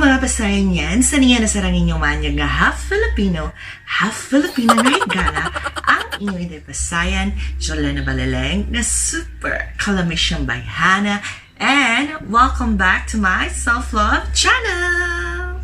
mga pasayan yan, sa niya na sarang inyong manyag nga half Filipino na higala, ang inyong pasayan, Jolena Balaleng, na super kalamisyang bayhana, and welcome back to my self-love channel!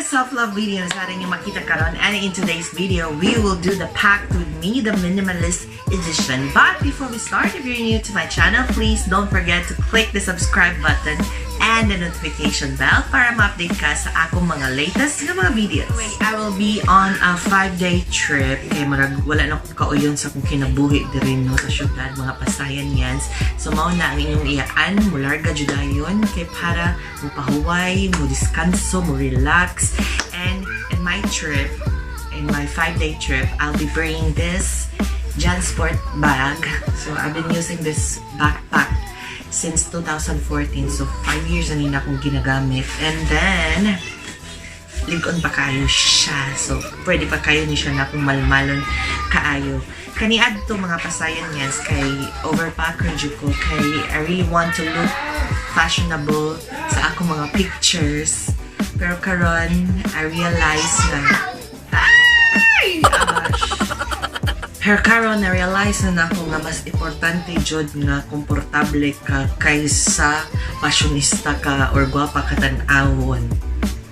Self-love video sa ating makita karon, and in today's video we will do the Packed with Me, the Minimalist edition. But before we start, if you're new to my channel, please don't forget to click the subscribe button and the notification bell para ma-update ka sa akong mga latest na mga videos. Anyway, I will be on a 5-day trip. Kaya marag wala na akong kauyon sa akong kinabuhi din no, sa syudad, mga pasayan yan. So mao na ang inyong iyaan, mularga judayon kay para mo pahuway, mo diskanso, mo relax. And in my trip, in my 5-day trip, I'll be bringing this Jansport bag. So I've been using this backpack since 2014. So 5 years na nila akong ginagamit. And then, ligon pa kayo siya. So pwede pa kayo ni siya na akong malmalon kaayo. Kaniad to mga pasayan yan kay overpacker ko. Kay I really want to look fashionable sa akong mga pictures. Pero karon, I realize na Pero karon, na-realize na ako nga mas importante jud nga komportable ka kaysa fashionista ka or gwapa ka tan-awon.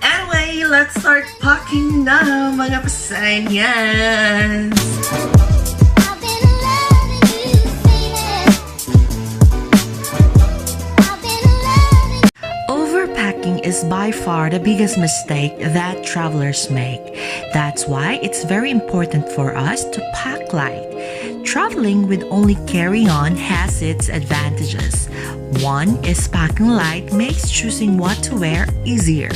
Anyway, let's start packing na mga pasayan. Overpacking is by far the biggest mistake that travelers make. That's why it's very important for us to pack light. Traveling with only carry-on has its advantages. One is packing light makes choosing what to wear easier.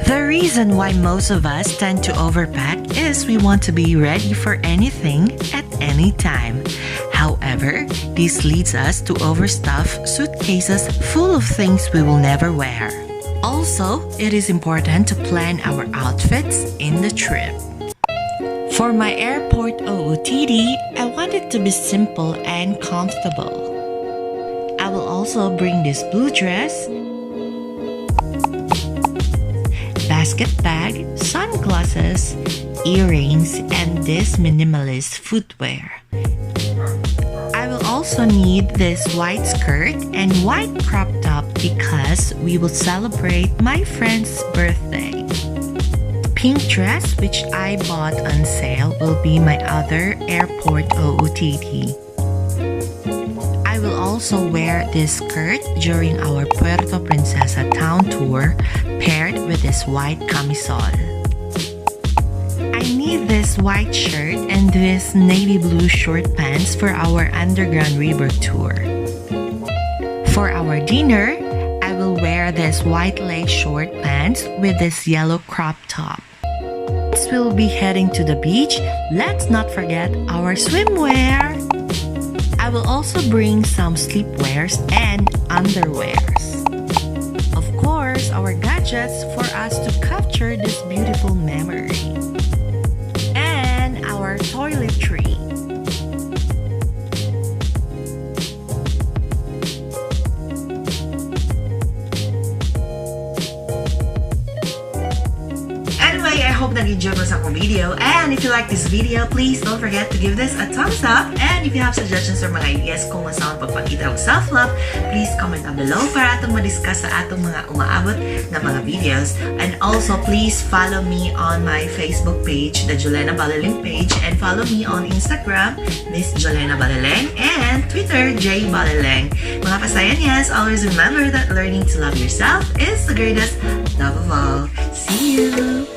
The reason why most of us tend to overpack is we want to be ready for anything at any time. However, this leads us to overstuff suitcases full of things we will never wear. Also, it is important to plan our outfits in the trip. For my airport OOTD, I want it to be simple and comfortable. I will also bring this blue dress, basket bag, sunglasses, earrings, and this minimalist footwear. I will also need this white skirt and white crop top because we will celebrate my friend's birthday. Pink dress, which I bought on sale, will be my other airport OOTD. I will also wear this skirt during our Puerto Princesa town tour paired with this white camisole. I need this white shirt and this navy blue short pants for our Underground River tour. For our dinner, I will wear this white lace short pants with this yellow crop top. Since we'll be heading to the beach, let's not forget our swimwear. I will also bring some sleepwears and underwears. Of course, our gadgets for us to capture this beautiful memory. And our toiletry. Anyway, I hope nag-enjoy mo sa akong video. And if you like this video, please don't forget to give this a thumbs up. And if you have suggestions or mga ideas kung saan pagpakita ng self-love, please comment down below para atong madiscuss sa atong mga umaabot na mga videos. And also, please follow me on my Facebook page, the Jolena Balaleng page, and follow me on Instagram, Miss Jolena Balaleng, and Twitter, J Balaleng. Mga pasayan, yes, always remember that learning to love yourself is the greatest love of all. See you!